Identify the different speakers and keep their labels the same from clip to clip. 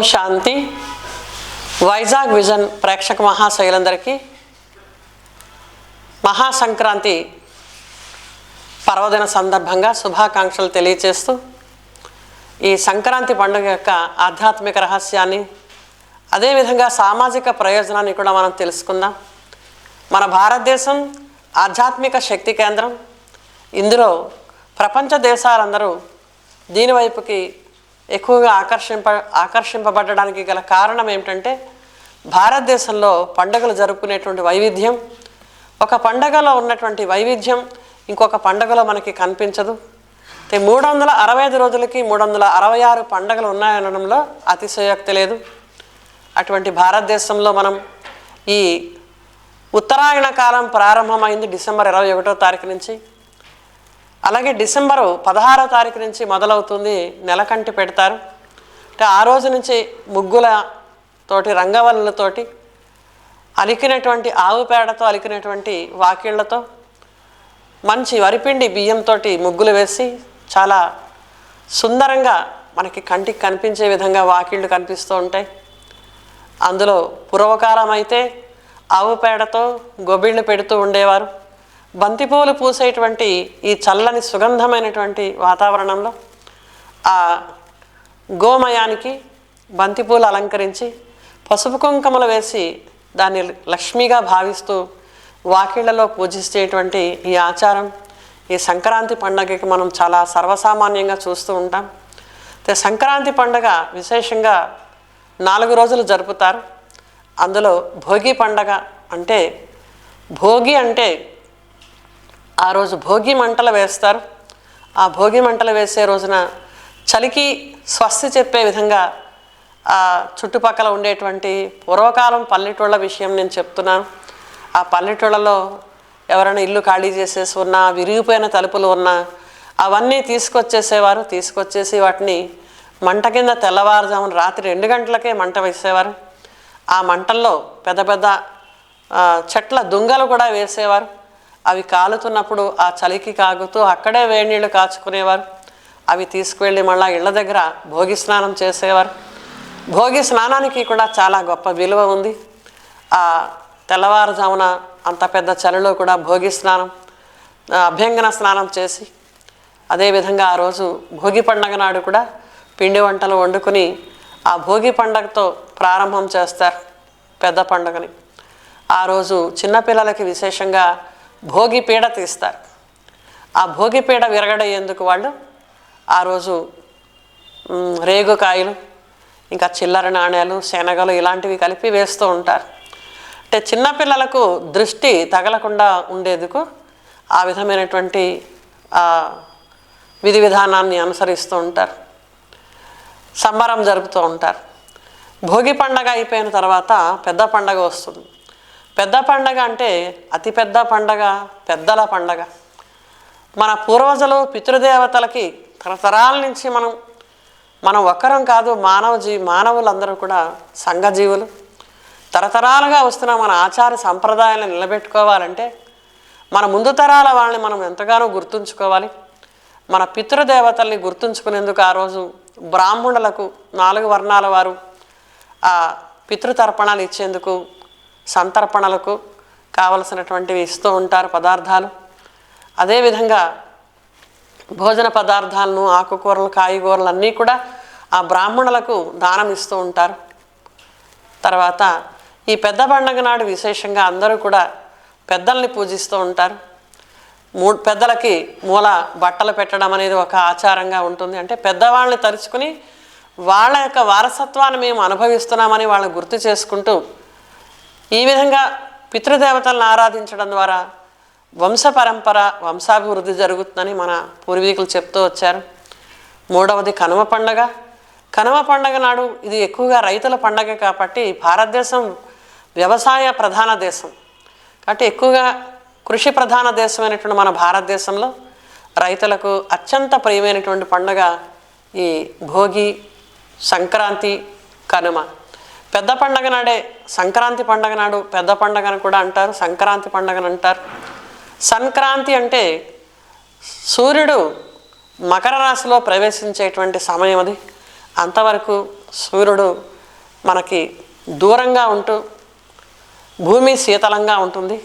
Speaker 1: ఓం శాంతి. Vizag vision ప్రేక్షక మహాశైలందరికీ మహాసంక్రాంతి పర్వదిన సందర్భంగా శుభాకాంక్షలు తెలియజేస్తూ ఈ సంక్రాంతి పండుగ యొక్క ఆధ్యాత్మిక రహస్యాన్ని అదేవిధంగా సామాజిక ప్రయోజనాన్ని కూడా మనం తెలుసుకుందాం. మన భారతదేశం ఆధ్యాత్మిక శక్తి కేంద్రం. ఇందులో ప్రపంచ దేశాలందరూ దీనివైపుకి ఎక్కువగా ఆకర్షింపబడడానికి గల కారణం ఏమిటంటే భారతదేశంలో పండుగలు జరుపుకునేటువంటి వైవిధ్యం. ఒక పండుగలో ఉన్నటువంటి వైవిధ్యం ఇంకొక పండుగలో మనకి కనిపించదు. 365 రోజులకి 366 పండుగలు ఉన్నాయనడంలో అతిశయోక్తి లేదు. అటువంటి భారతదేశంలో మనం ఈ ఉత్తరాయణ కాలం ప్రారంభమైంది డిసెంబర్ 21వ తారీఖు నుంచి. అలాగే డిసెంబరు 16వ తారీఖు నుంచి మొదలవుతుంది. నెలకంటి పెడతారు. అంటే ఆ రోజు నుంచి ముగ్గులతోటి రంగవల్లులతోటి అలికినటువంటి ఆవు పేడతో అలికినటువంటి వాకిళ్లతో మంచి వరిపిండి బియ్యంతో ముగ్గులు వేసి చాలా సుందరంగా మనకి కంటికి కనిపించే విధంగా వాకిళ్ళు కనిపిస్తూ ఉంటాయి. అందులో పూర్వకాలం అయితే ఆవు పేడతో గొబ్బిళ్ళు పెడుతూ ఉండేవారు. బంతిపూలు పూసేటువంటి ఈ చల్లని సుగంధమైనటువంటి వాతావరణంలో ఆ గోమయానికి బంతిపూలు అలంకరించి పసుపు కుంకుమలు వేసి దాన్ని లక్ష్మిగా భావిస్తూ వాకిళ్లలో పూజించేటువంటి ఈ ఆచారం ఈ సంక్రాంతి పండుగకి మనం చాలా సర్వసామాన్యంగా చూస్తూ ఉంటాం. సంక్రాంతి పండుగ విశేషంగా 4 రోజులు జరుపుతారు. అందులో భోగి పండగ అంటే భోగి అంటే ఆ రోజు భోగి మంటలు వేస్తారు. ఆ భోగి మంటలు వేసే రోజున చలికి స్వస్తి చెప్పే విధంగా ఆ చుట్టుపక్కల ఉండేటువంటి పూర్వకాలం పల్లెటూళ్ళ విషయం నేను చెప్తున్నాను. ఆ పల్లెటూళ్ళలో ఎవరైనా ఇల్లు ఖాళీ చేసేసి ఉన్నా, విరిగిపోయిన తలుపులు ఉన్నా అవన్నీ తీసుకొచ్చేసేవారు. తీసుకొచ్చేసి వాటిని మంట కింద తెల్లవారుజామున రాత్రి 2 గంటలకే మంట వేసేవారు. ఆ మంటల్లో పెద్ద పెద్ద చెట్ల దుంగలు కూడా వేసేవారు. అవి కాలుతున్నప్పుడు ఆ చలికి కాగుతూ అక్కడే వేడి నీళ్ళు కాచుకునేవారు. అవి తీసుకువెళ్ళి మళ్ళీ ఇళ్ళ దగ్గర భోగి స్నానం చేసేవారు. భోగి స్నానానికి కూడా చాలా గొప్ప విలువ ఉంది. ఆ తెల్లవారుజామున అంత పెద్ద చలిలో కూడా భోగి స్నానం అభ్యంగన స్నానం చేసి అదేవిధంగా ఆ రోజు భోగి పండగ నాడు కూడా పిండి వంటలు వండుకొని ఆ భోగి పండగతో ప్రారంభం చేస్తారు పెద్ద పండుగని. ఆ రోజు చిన్నపిల్లలకి విశేషంగా భోగి పీడ తీస్తారు. ఆ భోగి పీడ విరగడయ్యేందుకు వాళ్ళు ఆ రోజు రేగుకాయలు ఇంకా చిల్లర నాణ్యాలు శనగలు ఇలాంటివి కలిపి వేస్తూ ఉంటారు. అంటే చిన్నపిల్లలకు దృష్టి తగలకుండా ఉండేందుకు ఆ విధమైనటువంటి విధి విధానాన్ని అనుసరిస్తూ ఉంటారు. సంబరం జరుపుతూ ఉంటారు. భోగి పండగ అయిపోయిన తర్వాత పెద్ద పండగ వస్తుంది. పెద్ద పండగ అంటే అతిపెద్ద పండగ, పెద్దల పండగ. మన పూర్వజులు పితృదేవతలకి తరతరాల నుంచి మనం ఒక్కరం కాదు, మానవులందరూ కూడా సంఘజీవులు. తరతరాలుగా వస్తున్న మన ఆచార సంప్రదాయాలను నిలబెట్టుకోవాలంటే మన ముందు తరాల వాళ్ళని మనం ఎంతగానో గుర్తుంచుకోవాలి. మన పితృదేవతల్ని గుర్తుంచుకునేందుకు ఆ రోజు బ్రాహ్మణులకు 4 వర్ణాల వారు ఆ పితృతర్పణాలు ఇచ్చేందుకు సంతర్పణలకు కావలసినటువంటివి ఇస్తూ ఉంటారు పదార్థాలు. అదేవిధంగా భోజన పదార్థాలను ఆకుకూరలు కాయగూరలు అన్నీ కూడా ఆ బ్రాహ్మణులకు దానం ఇస్తూ ఉంటారు. తర్వాత ఈ పెద్ద పండుగ నాడు విశేషంగా అందరూ కూడా పెద్దల్ని పూజిస్తూ ఉంటారు. పెద్దలకి మూల బట్టలు పెట్టడం అనేది ఒక ఆచారంగా ఉంటుంది. అంటే పెద్దవాళ్ళని తలుచుకుని వాళ్ళ యొక్క వారసత్వాన్ని మేము అనుభవిస్తున్నామని వాళ్ళని గుర్తు చేసుకుంటూ ఈ విధంగా పితృదేవతలను ఆరాధించడం ద్వారా వంశాభివృద్ధి జరుగుతుందని మన పూర్వీకులు చెప్తూ వచ్చారు. 3వది కనుమ పండగ. కనుమ పండగ నాడు ఇది ఎక్కువగా రైతుల పండగ కాబట్టి భారతదేశం వ్యవసాయ ప్రధాన దేశం కాబట్టి ఎక్కువగా కృషి ప్రధాన దేశమైనటువంటి మన భారతదేశంలో రైతులకు అత్యంత ప్రియమైనటువంటి పండుగ ఈ భోగి, సంక్రాంతి, కనుమ. పెద్ద పండగ నాడే సంక్రాంతి పండగ నాడు పెద్ద పండగను కూడా అంటారు, సంక్రాంతి పండగను అంటారు. సంక్రాంతి అంటే సూర్యుడు మకర రాశిలో ప్రవేశించేటువంటి సమయం అది. అంతవరకు సూర్యుడు మనకి దూరంగా ఉంటూ భూమి శీతలంగా ఉంటుంది.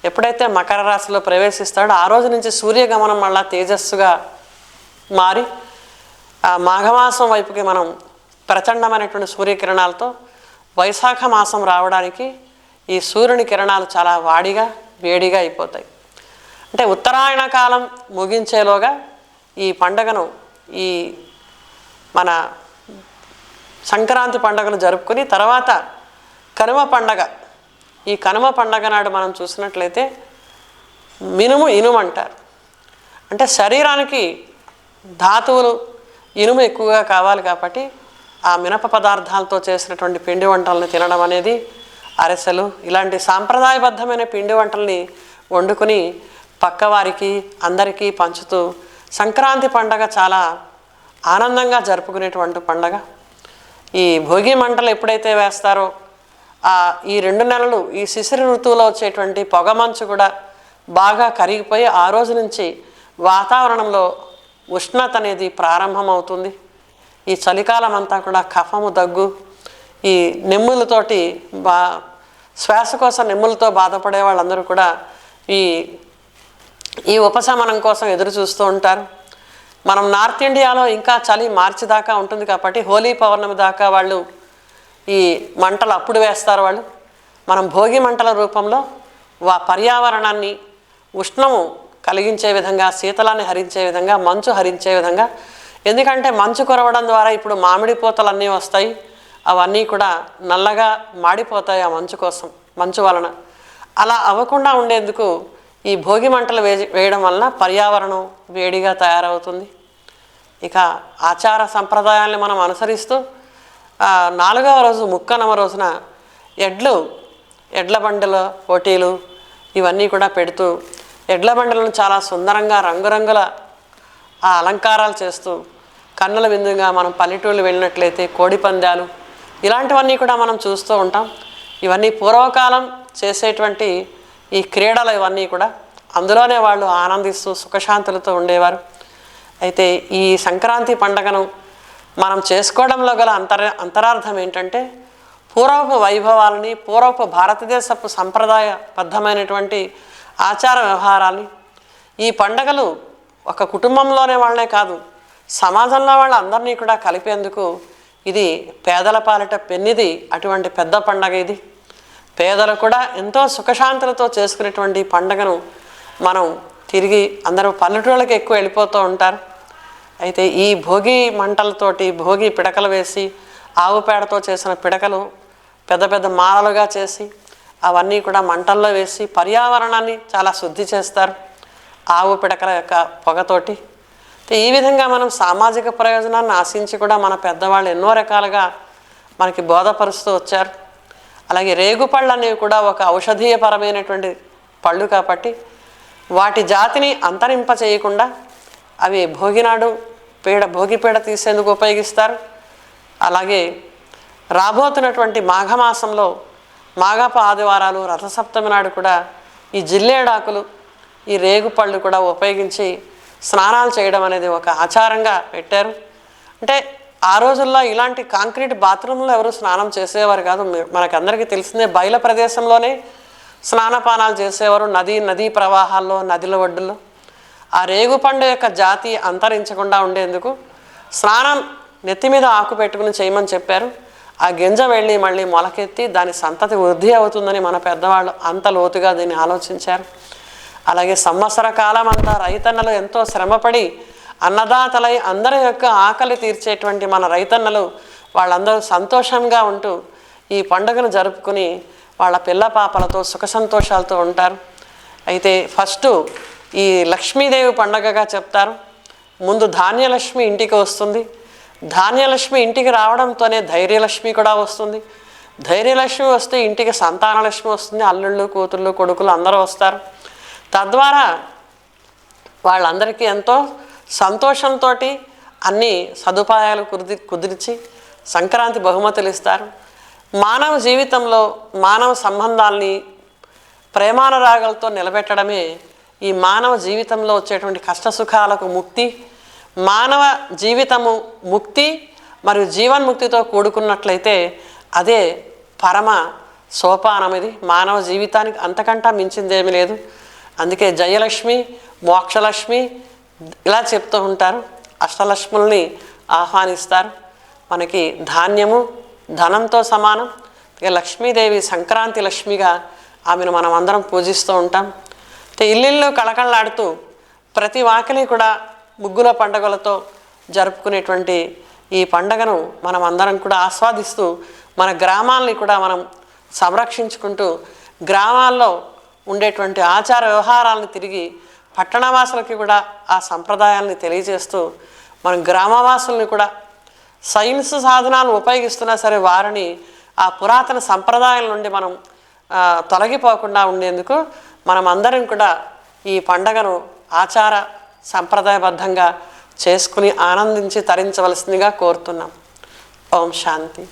Speaker 1: ఎప్పుడైతే మకర రాశిలో ప్రవేశిస్తాడో ఆ రోజు నుంచి సూర్యగమనం మళ్ళా తేజస్సుగా మారి ఆ మాఘమాసం వైపుకి మనం ప్రచండమైనటువంటి సూర్యకిరణాలతో వైశాఖ మాసం రావడానికి ఈ సూర్యుని కిరణాలు చాలా వాడిగా వేడిగా అయిపోతాయి. అంటే ఉత్తరాయణ కాలం ముగించేలోగా ఈ పండగను ఈ మన సంక్రాంతి పండుగను జరుపుకొని తర్వాత కనుమ పండగ, ఈ కనుమ పండగ నాడు మనం చూసినట్లయితే ఇనుము అంటారు. అంటే శరీరానికి ధాతువులు ఇనుము ఎక్కువగా కావాలి కాబట్టి ఆ మినప పదార్థాలతో చేసినటువంటి పిండి వంటలను తినడం అనేది, అరిసెలు ఇలాంటి సాంప్రదాయబద్ధమైన పిండి వంటల్ని వండుకొని పక్కవారికి అందరికీ పంచుతూ సంక్రాంతి పండగ చాలా ఆనందంగా జరుపుకునేటువంటి పండగ. ఈ భోగి మంటలు ఎప్పుడైతే వేస్తారో ఈ 2 నెలలు ఈ శిశిర ఋతువులో వచ్చేటువంటి పొగమంచు కూడా బాగా కరిగిపోయి ఆ రోజు నుంచి వాతావరణంలో ఉష్ణత అనేది ప్రారంభమవుతుంది. ఈ చలికాలం అంతా కూడా కఫము, దగ్గు, ఈ నెమ్ములతోటి శ్వాసకోశ నెమ్ములతో బాధపడే వాళ్ళందరూ కూడా ఈ ఉపశమనం కోసం ఎదురు చూస్తూ ఉంటారు. మనం నార్త్ ఇండియాలో ఇంకా చలి మార్చి దాకా ఉంటుంది కాబట్టి హోలీ పౌర్ణమి దాకా వాళ్ళు ఈ మంటలు అప్పుడు వేస్తారు వాళ్ళు. మనం భోగి మంటల రూపంలో పర్యావరణాన్ని ఉష్ణము కలిగించే విధంగా, శీతలాన్ని హరించే విధంగా, మంచు హరించే విధంగా, ఎందుకంటే మంచు కురవడం ద్వారా ఇప్పుడు మామిడి పూతలన్నీ వస్తాయి, అవన్నీ కూడా నల్లగా మాడిపోతాయి ఆ మంచు వలన. అలా అవ్వకుండా ఉండేందుకు ఈ భోగి మంటలు వేయడం వలన పర్యావరణం వేడిగా తయారవుతుంది. ఇక ఆచార సంప్రదాయాల్ని మనం అనుసరిస్తూ 4వ రోజు ముక్కనవ రోజున ఎడ్ల బండుల పోటీలు ఇవన్నీ కూడా పెడుతూ ఎడ్ల బండులను చాలా సుందరంగా రంగురంగుల అలంకారాలు చేస్తూ కన్నుల విందుగా మనం పల్లెటూళ్ళు వెళ్ళినట్లయితే కోడి పందాలు ఇలాంటివన్నీ కూడా మనం చూస్తూ ఉంటాం. ఇవన్నీ పూర్వకాలం చేసేటువంటి ఈ క్రీడలు ఇవన్నీ కూడా అందులోనే వాళ్ళు ఆనందిస్తూ సుఖశాంతులతో ఉండేవారు. అయితే ఈ సంక్రాంతి పండుగను మనం చేసుకోవడంలో గల అంతరార్థం ఏంటంటే పూర్వపు వైభవాలని, పూర్వపు భారతదేశపు సంప్రదాయబద్ధమైనటువంటి ఆచార వ్యవహారాలని, ఈ పండుగలు ఒక కుటుంబంలోనే వాళ్ళనే కాదు సమాజంలో వాళ్ళందరినీ కూడా కలిపేందుకు ఇది పేదల పాలిట పెన్నిది అటువంటి పెద్ద పండగ ఇది. పేదలు కూడా ఎంతో సుఖశాంతులతో చేసుకునేటువంటి పండుగను మనం తిరిగి అందరూ పల్లెటూళ్ళకి ఎక్కువ వెళ్ళిపోతూ ఉంటారు. అయితే ఈ భోగి మంటలతోటి భోగి పిడకలు వేసి ఆవు పేడతో చేసిన పిడకలు పెద్ద పెద్ద మాలలుగా చేసి అవన్నీ కూడా మంటల్లో వేసి పర్యావరణాన్ని చాలా శుద్ధి చేస్తారు ఆవు పిడకల యొక్క పొగతోటి. ఈ విధంగా మనం సామాజిక ప్రయోజనాన్ని ఆశించి కూడా మన పెద్దవాళ్ళు ఎన్నో రకాలుగా మనకి బోధపరుస్తూ వచ్చారు. అలాగే రేగుపళ్ళు అనేవి కూడా ఒక ఔషధీయపరమైనటువంటి పళ్ళు కాబట్టి వాటి జాతిని అంతరింప చేయకుండా అవి భోగినాడు భోగి పీడ తీసేందుకు ఉపయోగిస్తారు. అలాగే రాబోతున్నటువంటి మాఘమాసంలో మాఘపు ఆదివారాలు రథసప్తమి నాడు కూడా ఈ జిల్లేడాకులు ఈ రేగుపళ్ళు కూడా ఉపయోగించి స్నానాలు చేయడం అనేది ఒక ఆచారంగా పెట్టారు. అంటే ఆ రోజుల్లో ఇలాంటి కాంక్రీట్ బాత్రూంలో ఎవరు స్నానం చేసేవారు కాదు. మనకందరికీ తెలిసిందే బయల ప్రదేశంలోనే స్నానపానాలు చేసేవారు, నదీ ప్రవాహాల్లో, నదుల ఒడ్డుల్లో. ఆ రేగుపండు యొక్క జాతి అంతరించకుండా ఉండేందుకు స్నానం నెత్తి మీద ఆకు పెట్టుకుని చేయమని చెప్పారు. ఆ గింజ వెళ్ళి మళ్ళీ మొలకెత్తి దాని సంతతి వృద్ధి అవుతుందని మన పెద్దవాళ్ళు అంత లోతుగా దీన్ని ఆలోచించారు. అలాగే సంవత్సర కాలం అంతా రైతన్నలు ఎంతో శ్రమపడి అన్నదాతలై అందరి యొక్క ఆకలి తీర్చేటువంటి మన రైతన్నలు వాళ్ళందరూ సంతోషంగా ఉంటూ ఈ పండుగను జరుపుకుని వాళ్ళ పిల్ల పాపలతో సుఖ సంతోషాలతో ఉంటారు. అయితే ఫస్ట్ ఈ లక్ష్మీదేవి పండుగగా చెప్తారు. ముందు ధాన్యలక్ష్మి ఇంటికి వస్తుంది. ధాన్యలక్ష్మి ఇంటికి రావడంతోనే ధైర్యలక్ష్మి కూడా వస్తుంది. ధైర్యలక్ష్మి వస్తే ఇంటికి సంతానలక్ష్మి వస్తుంది. అల్లుళ్ళు, కూతుళ్ళు, కొడుకులు అందరూ వస్తారు. తద్వారా వాళ్ళందరికీ ఎంతో సంతోషంతో అన్ని సదుపాయాలు కుదిర్చి సంక్రాంతి బహుమతులు ఇస్తారు. మానవ జీవితంలో మానవ సంబంధాల్ని ప్రేమానురాగాలతో నిలబెట్టడమే ఈ మానవ జీవితంలో వచ్చేటువంటి కష్టసుఖాలకు ముక్తి. మానవ జీవితము ముక్తి, మరియు జీవన్ముక్తితో కూడుకున్నట్లయితే అదే పరమ సోపానం. ఇది మానవ జీవితానికి అంతకంటా మించిందేమీ లేదు. అందుకే జయలక్ష్మి, మోక్షలక్ష్మి ఇలా చెప్తూ ఉంటారు. అష్టలక్ష్ముల్ని ఆహ్వానిస్తారు. మనకి ధాన్యము ధనంతో సమానం. ఇక లక్ష్మీదేవి సంక్రాంతి లక్ష్మిగా ఆమెను మనం అందరం పూజిస్తూ ఉంటాం. ఇల్లిళ్ళు కళకళలాడుతూ ప్రతి వాకిలి కూడా ముగ్గుల పండుగలతో జరుపుకునేటువంటి ఈ పండగను మనం అందరం కూడా ఆస్వాదిస్తూ మన గ్రామాలని కూడా మనం సంరక్షించుకుంటూ గ్రామాల్లో ఉండేటువంటి ఆచార వ్యవహారాలను తిరిగి పట్టణవాసులకి కూడా ఆ సంప్రదాయాలని తెలియజేస్తూ మన గ్రామవాసుల్ని కూడా సైన్స్ సాధనాలను ఉపయోగిస్తున్నా సరే వారిని ఆ పురాతన సంప్రదాయాల నుండి మనం తొలగిపోకుండా ఉండేందుకు మనం అందరం కూడా ఈ పండగను ఆచార సంప్రదాయబద్ధంగా చేసుకుని ఆనందించి తరించవలసిందిగా కోరుతున్నాం. ఓం శాంతి.